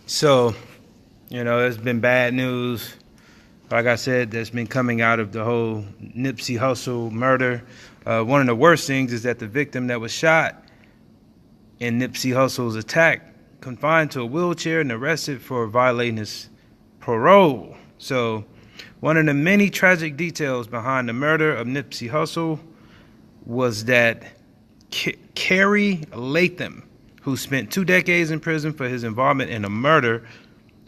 So, there's been bad news, like I said, that's been coming out of the whole Nipsey Hussle murder. One of the worst things is that the victim that was shot in Nipsey Hussle's attack confined to a wheelchair and arrested for violating his parole. So, one of the many tragic details behind the murder of Nipsey Hussle was that Kerry Latham, who spent 2 decades in prison for his involvement in a murder,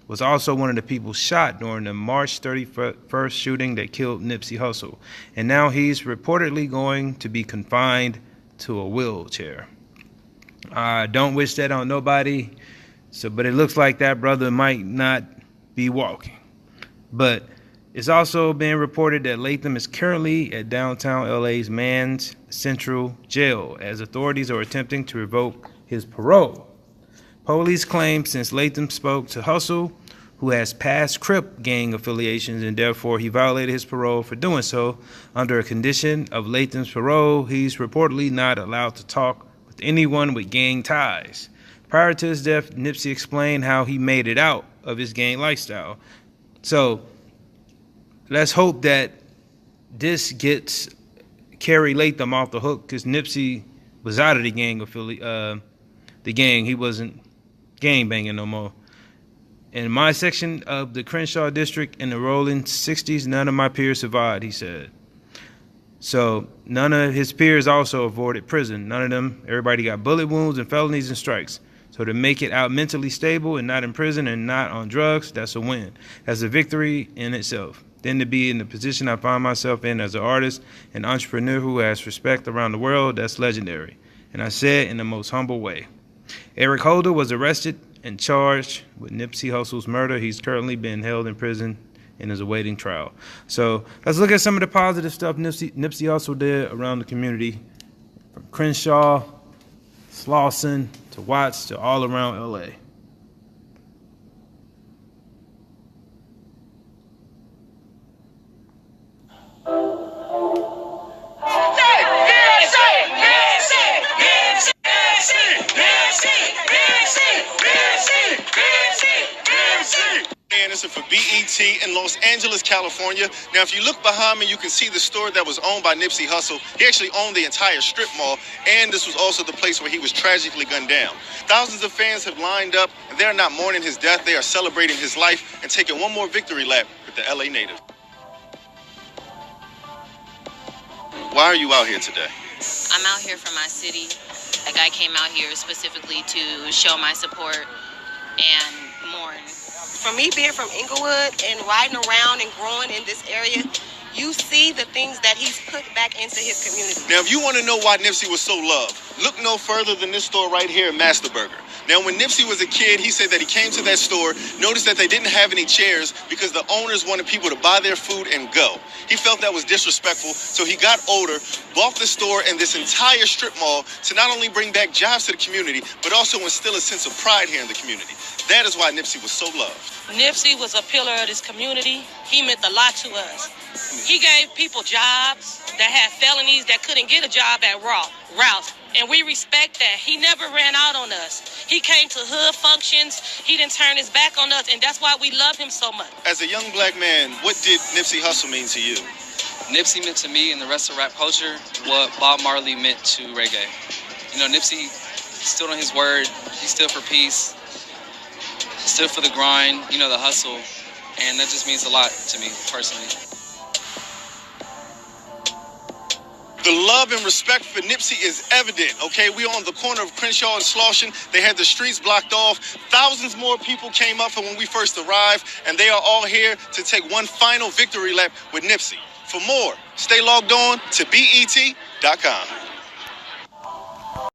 was also one of the people shot during the March 31st shooting that killed Nipsey Hussle. And now he's reportedly going to be confined to a wheelchair. I don't wish that on nobody, but it looks like that brother might not be walking. But it's also been reported that Latham is currently at downtown LA's Man's Central Jail as authorities are attempting to revoke his parole. Police claim since Latham spoke to Hussle, who has past Crip gang affiliations, and therefore he violated his parole for doing so. Under a condition of Latham's parole, he's reportedly not allowed to talk with anyone with gang ties. Prior to his death, Nipsey explained how he made it out of his gang lifestyle. So let's hope that this gets Kerry Latham off the hook, because Nipsey was out of the gang he wasn't gang banging no more. In my section of the Crenshaw district in the rolling 60s, none of my peers survived, he said. So none of his peers also avoided prison. None of them. Everybody got bullet wounds and felonies and strikes. So to make it out mentally stable and not in prison and not on drugs, that's a win. That's a victory in itself. Then to be in the position I find myself in as an artist and entrepreneur who has respect around the world, that's legendary. And I say it in the most humble way. Eric Holder was arrested and charged with Nipsey Hussle's murder. He's currently been held in prison and is awaiting trial. So let's look at some of the positive stuff Nipsey Hussle did around the community, from Crenshaw, Slauson, to Watts, to all around LA. For BET in Los Angeles, California. Now, if you look behind me, you can see the store that was owned by Nipsey Hussle. He actually owned the entire strip mall, and this was also the place where he was tragically gunned down. Thousands of fans have lined up, and they're not mourning his death. They are celebrating his life and taking one more victory lap with the LA native. Why are you out here today? I'm out here for my city. Like, I came out here specifically to show my support and mourn. For me, being from Inglewood and riding around and growing in this area, you see the things that he's put back into his community. Now, if you want to know why Nipsey was so loved, look no further than this store right here, Master Burger. Now, when Nipsey was a kid, he said that he came to that store, noticed that they didn't have any chairs because the owners wanted people to buy their food and go. He felt that was disrespectful, so he got older, bought the store and this entire strip mall to not only bring back jobs to the community, but also instill a sense of pride here in the community. That is why Nipsey was so loved. Nipsey was a pillar of this community. He meant a lot to us. He gave people jobs that had felonies that couldn't get a job at Rouse. And we respect that. He never ran out on us. He came to hood functions. He didn't turn his back on us, and that's why we love him so much. As a young black man, what did Nipsey Hussle mean to you? Nipsey meant to me and the rest of rap culture what Bob Marley meant to reggae. Nipsey stood on his word. He stood for peace. Stood for the grind, the hustle, and that just means a lot to me personally. The love and respect for Nipsey is evident, okay? We are on the corner of Crenshaw and Slauson. They had the streets blocked off. Thousands more people came up from when we first arrived, and they are all here to take one final victory lap with Nipsey. For more, stay logged on to BET.com.